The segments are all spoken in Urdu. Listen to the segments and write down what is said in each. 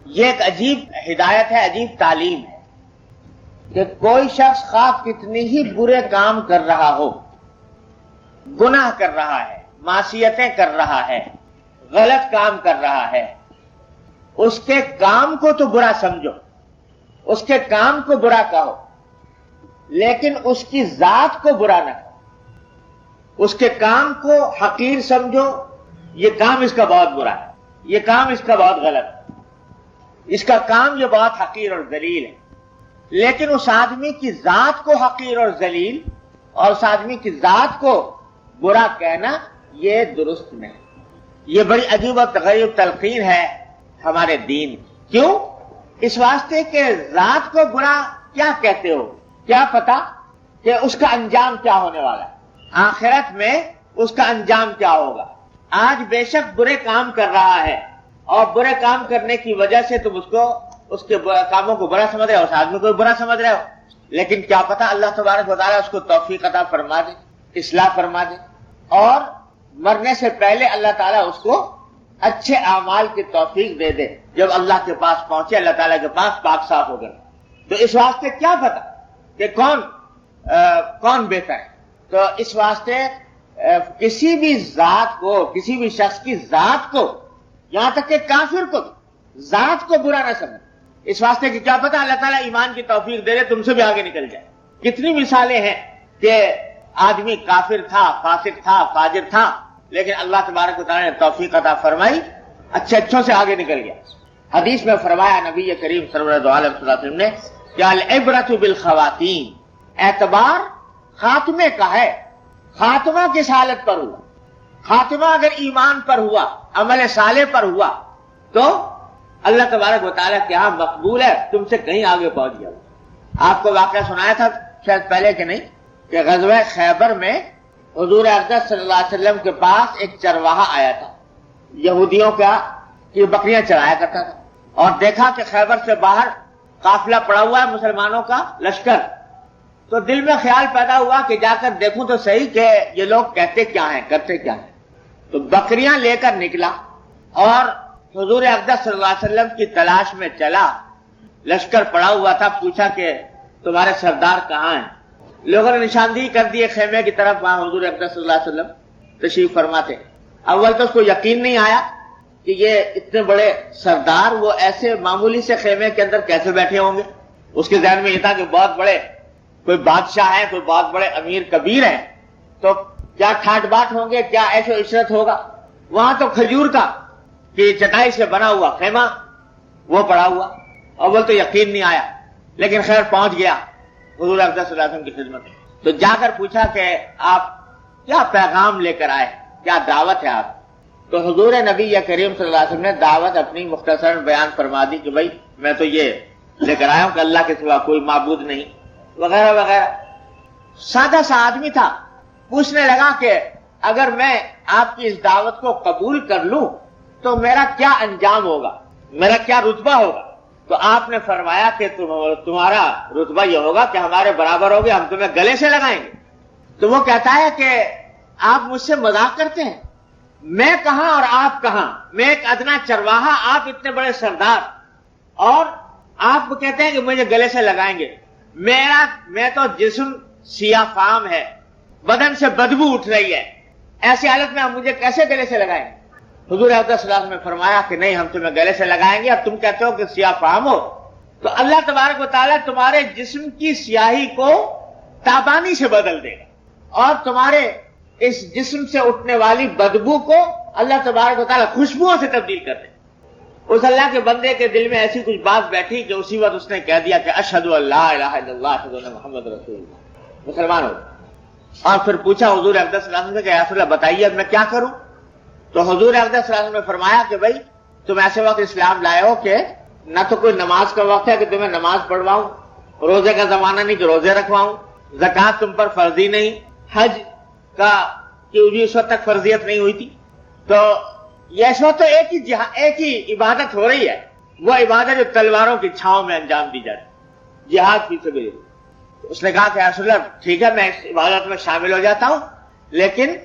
یہ ایک عجیب ہدایت ہے، عجیب تعلیم ہے کہ کوئی شخص خواہ کتنی ہی برے کام کر رہا ہو، گناہ کر رہا ہے، معصیتیں کر رہا ہے، غلط کام کر رہا ہے، اس کے کام کو تو برا سمجھو، اس کے کام کو برا کہو، لیکن اس کی ذات کو برا نہ کہو، اس کے کام کو حقیر سمجھو، یہ کام اس کا بہت برا ہے، یہ کام اس کا بہت غلط ہے، اس کا کام یہ بہت حقیر اور ذلیل ہے، لیکن اس آدمی کی ذات کو حقیر اور ذلیل اور اس آدمی کی ذات کو برا کہنا یہ درست نہیں۔ یہ بڑی عجیب و غریب تلقین ہے ہمارے دین۔ کیوں؟ اس واسطے کہ ذات کو برا کیا کہتے ہو؟ کیا پتا کہ اس کا انجام کیا ہونے والا ہے، آخرت میں اس کا انجام کیا ہوگا۔ آج بے شک برے کام کر رہا ہے اور برے کام کرنے کی وجہ سے تم اس کے کاموں کو برا سمجھ رہے ہو، اس آدمی کو برا سمجھ رہے ہو، لیکن کیا پتا اللہ تبارک و تعالیٰ اس کو توفیق عطا فرما دے، اصلاح فرما دے، اور مرنے سے پہلے اللہ تعالیٰ اس کو اچھے اعمال کی توفیق دے دے، جب اللہ کے پاس پہنچے، اللہ تعالیٰ کے پاس پاک صاف ہو گئے۔ تو اس واسطے کیا پتا کہ کون بہتر ہے؟ تو اس واسطے کسی بھی ذات کو، کسی بھی شخص کی ذات کو، یہاں تک کہ کافر کو ذات کو برا نہ سمجھ، اس واسطے کہ کیا پتا اللہ تعالیٰ ایمان کی توفیق دے دے، تم سے بھی آگے نکل جائے۔ کتنی مثالیں ہیں کہ آدمی کافر تھا، فاسق تھا، فاجر تھا، لیکن اللہ تبارک و تعالیٰ نے توفیق عطا فرمائی، اچھوں سے آگے نکل گیا۔ حدیث میں فرمایا نبی کریم صلی اللہ علیہ وسلم نے کہ العبرۃ بالخواتین، اعتبار خاتمے کا ہے۔ خاتمہ کس حالت پر ہوا؟ خاتمہ اگر ایمان پر ہوا، عمل صالح پر ہوا، تو اللہ تبارک و تعالیٰ کے ہاں مقبول ہے، تم سے کہیں آگے پہنچ گیا۔ آپ کو واقعہ سنایا تھا شاید پہلے کہ نہیں، کہ غزوہ خیبر میں حضور اقدس صلی اللہ علیہ وسلم کے پاس ایک چرواہا آیا تھا، یہودیوں کا یہ بکریاں چرایا کرتا تھا، اور دیکھا کہ خیبر سے باہر قافلہ پڑا ہوا ہے مسلمانوں کا لشکر، تو دل میں خیال پیدا ہوا کہ جا کر دیکھوں تو صحیح کہ یہ لوگ کہتے کیا ہیں، کرتے کیا ہیں۔ تو بکریاں لے کر نکلا اور حضور اقدس صلی اللہ علیہ وسلم کی تلاش میں چلا، لشکر پڑا ہوا تھا، پوچھا کہ تمہارے سردار کہاں ہیں؟ لوگوں نے نشاندہی کر دی خیمے کی طرف، وہاں حضور اقدس صلی اللہ علیہ وسلم تشریف فرما تھے۔ اول تو اس کو یقین نہیں آیا کہ یہ اتنے بڑے سردار وہ ایسے معمولی سے خیمے کے اندر کیسے بیٹھے ہوں گے۔ اس کے ذہن میں یہ تھا کہ بہت بڑے کوئی بادشاہ ہے، کوئی بہت بڑے امیر کبیر ہیں، تو کیا ٹھاٹ باٹ ہوں گے، کیا عیش و عشرت ہوگا۔ وہاں تو کھجور کا کہ چٹائی سے بنا ہوا خیمہ وہ پڑا ہوا، اول تو یقین نہیں آیا، لیکن خیر پہنچ گیا حضور اقدس صلی اللہ علیہ وسلم کی خدمت میں۔ تو جا کر پوچھا کہ آپ کیا پیغام لے کر آئے، کیا دعوت ہے آپ؟ تو حضور نبی کریم صلی اللہ علیہ وسلم نے دعوت اپنی مختصر بیان فرما دی کہ بھائی میں تو یہ لے کر آیا ہوں کہ اللہ کے سوا کوئی معبود نہیں، وغیرہ وغیرہ۔ سادہ سا آدمی تھا، پوچھنے لگا کہ اگر میں آپ کی اس دعوت کو قبول کر لوں تو میرا کیا انجام ہوگا، میرا کیا رتبہ ہوگا؟ تو آپ نے فرمایا کہ تمہارا رتبہ یہ ہوگا کہ ہمارے برابر ہوگے، ہم تمہیں گلے سے لگائیں گے۔ تو وہ کہتا ہے کہ آپ مجھ سے مذاق کرتے ہیں، میں کہاں اور آپ کہاں، میں ایک ادنا چرواہا، آپ اتنے بڑے سردار، اور آپ کہتے ہیں کہ مجھے گلے سے لگائیں گے۔ میں تو جسم سیاہ فام ہے، بدن سے بدبو اٹھ رہی ہے، ایسی حالت میں آپ مجھے کیسے گلے سے لگائیں گے؟ حضور اقدس صلی اللہ علیہ وسلم نے فرمایا کہ نہیں، ہم تمہیں گلے سے لگائیں گے، اور تم کہتے ہو کہ سیاہ فام ہو، تو اللہ تبارک و تعالیٰ تمہارے جسم کی سیاہی کو تابانی سے بدل دے گا، اور تمہارے اس جسم سے اٹھنے والی بدبو کو اللہ تبارک و تعالیٰ خوشبوؤں سے تبدیل کر دے۔ اس اللہ کے بندے کے دل میں ایسی کچھ بات بیٹھی کہ اسی وقت اس نے کہہ دیا کہ اشہدو ان لا الہ الا اللہ اشہد ان محمد رسول اللہ، مسلمان ہو۔ اور پھر پوچھا حضور اقدس صلی اللہ علیہ وسلم کہ یا رسول اللہ بتائیے اب میں کیا کروں؟ تو حضور اقدس صلی اللہ علیہ وسلم نے فرمایا کہ بھائی تم ایسے وقت اسلام لائے ہو کہ نہ تو کوئی نماز کا وقت ہے کہ تمہیں نماز پڑھواؤں، روزے کا زمانہ نہیں کہ روزے رکھواؤں، زکوٰۃ تم پر فرضی نہیں، حج کا کہ اس وقت تک فرضیت نہیں ہوئی تھی، تو یہ اس وقت تو ایک ہی عبادت ہو رہی ہے، وہ عبادت جو تلواروں کی چھاؤں میں انجام دی جاتی، جہاد فی سبیل اللہ۔ اس نے کہا کہ رسول اللہ ٹھیک ہے میں اس عبادت میں شامل ہو جاتا ہوں، لیکن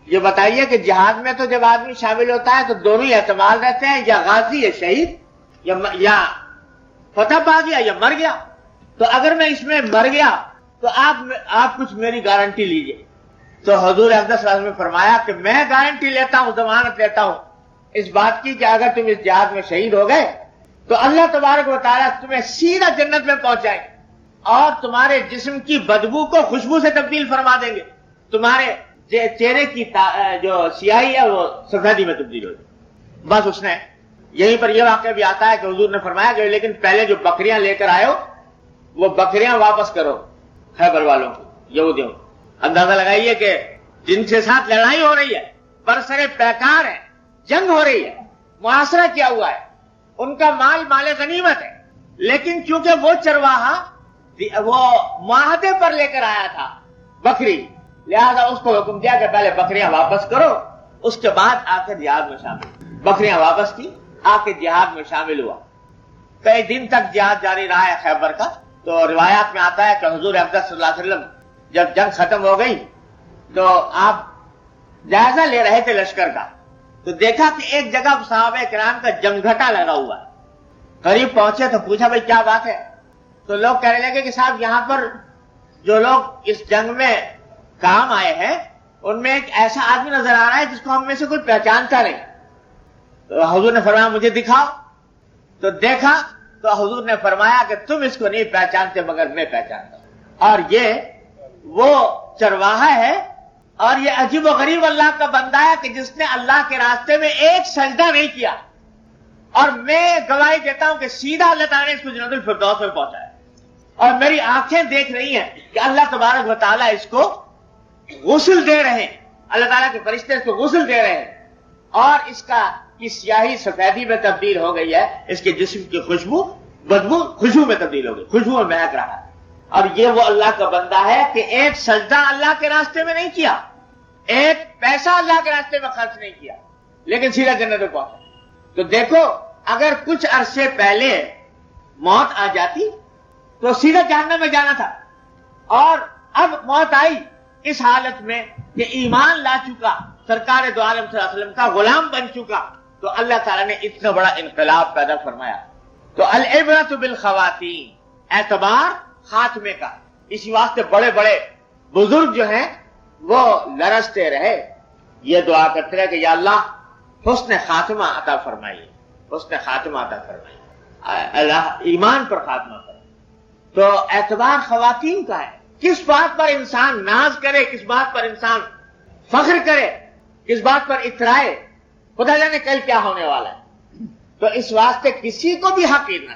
یہ بتائیے کہ جہاد میں تو جب آدمی شامل ہوتا ہے تو دونوں ہی احتمال رہتے ہیں، یا غازی یا شہید۔ یا فتح پا گیا یا مر گیا. تو اگر میں اس میں مر گیا تو آپ کچھ میری گارنٹی لیجئے. تو حضور اقدس صلی اللہ علیہ وسلم نے فرمایا کہ میں گارنٹی لیتا ہوں, ضمانت لیتا ہوں اس بات کی کہ اگر تم اس جہاد میں شہید ہو گئے تو اللہ تبارک و تعالیٰ تمہیں سیدھا جنت میں پہنچائیں اور تمہارے جسم کی بدبو کو خوشبو سے تبدیل فرما دیں گے. تمہارے چہرے کی جو سیاہی ہے وہ سفیدی میں تبدیل ہو جائے. بس اس نے یہیں پر یہ واقعہ بھی آتا ہے کہ حضور نے فرمایا کہ لیکن پہلے جو بکریاں لے کر آئے ہو وہ بکریاں واپس کرو خیبر والوں کو, یہودیوں کو. اندازہ لگائیے کہ جن کے ساتھ لڑائی ہو رہی ہے, برسرے پیکار ہے, جنگ ہو رہی ہے, محاصرہ کیا ہوا ہے, ان کا مال غنیمت ہے, لیکن چونکہ وہ چرواہا وہ معاہدے پر لے کر آیا تھا بکری, لہذا اس کو حکم دیا کہ پہلے بکریاں واپس کرو, اس کے بعد آ کے جہاد میں شامل. بکریاں واپس کی, آ کے جہاد میں شامل ہوا. کئی دن تک جہاد جاری رہا ہے خیبر کا. تو روایات میں آتا ہے کہ حضور اقدس صلی اللہ علیہ وسلم جب جنگ ختم ہو گئی تو آپ جائزہ لے رہے تھے لشکر کا, تو دیکھا کہ ایک جگہ صحابہ کرام کا جمگھٹا لگا ہوا ہے. قریب پہنچے تو پوچھا بھائی کیا بات ہے؟ تو لوگ کہنے لگے کہ صاحب یہاں پر جو لوگ اس جنگ میں کام آئے ہیں ان میں ایک ایسا آدمی نظر آ رہا ہے جس کو ہم میں سے کوئی پہچانتا نہیں. تو حضور نے فرمایا مجھے دکھاؤ. تو دیکھا تو حضور نے فرمایا کہ تم اس کو نہیں پہچانتے مگر میں پہچانتا ہوں, اور یہ وہ چرواہا ہے اور یہ عجیب و غریب اللہ کا بندہ ہے کہ جس نے اللہ کے راستے میں ایک سجدہ نہیں کیا, اور میں گواہی دیتا ہوں کہ سیدھا اللہ تعالیٰ نے اس کو جنت الفردوس میں پہنچایا, اور میری آنکھیں دیکھ رہی ہیں کہ اللہ تبارک و تعالیٰ اس کو غسل دے رہے ہیں, اللہ تعالیٰ کے فرشتے اس کو غسل دے رہے ہیں, اور اس کا کی سیاہی سفیدی میں تبدیل ہو گئی ہے, اس کے جسم کی خوشبو بدبو خوشبو میں تبدیل ہو گئی, خوشبو میں مہک رہا ہے. اور یہ وہ اللہ کا بندہ ہے کہ ایک سجدہ اللہ کے راستے میں نہیں کیا, ایک پیسہ اللہ کے راستے میں خرچ نہیں کیا, لیکن سیدھا جنت میں پہنچا. تو دیکھو اگر کچھ عرصے پہلے موت آ جاتی تو سیدھا جہنم میں جانا تھا, اور اب موت آئی اس حالت میں کہ ایمان لا چکا, سرکار دو عالم صلی اللہ علیہ وسلم کا غلام بن چکا, تو اللہ تعالیٰ نے اتنا بڑا انقلاب پیدا فرمایا. تو العبرۃ بالخواتین, اعتبار خاتمے کا. اسی واسطے بڑے بڑے بزرگ جو ہیں وہ لرزتے رہے, یہ دعا کرتے رہے کہ یا اللہ حسن خاتمہ عطا فرمائیے, حسن خاتمہ عطا فرمائیے, اللہ ایمان پر خاتمہ کرے. تو اعتبار خواتین کا ہے. کس بات پر انسان ناز کرے, کس بات پر انسان فخر کرے, کس بات پر اترائے, خدا جانے کل کیا ہونے والا ہے. تو اس واسطے کسی کو بھی حق نہ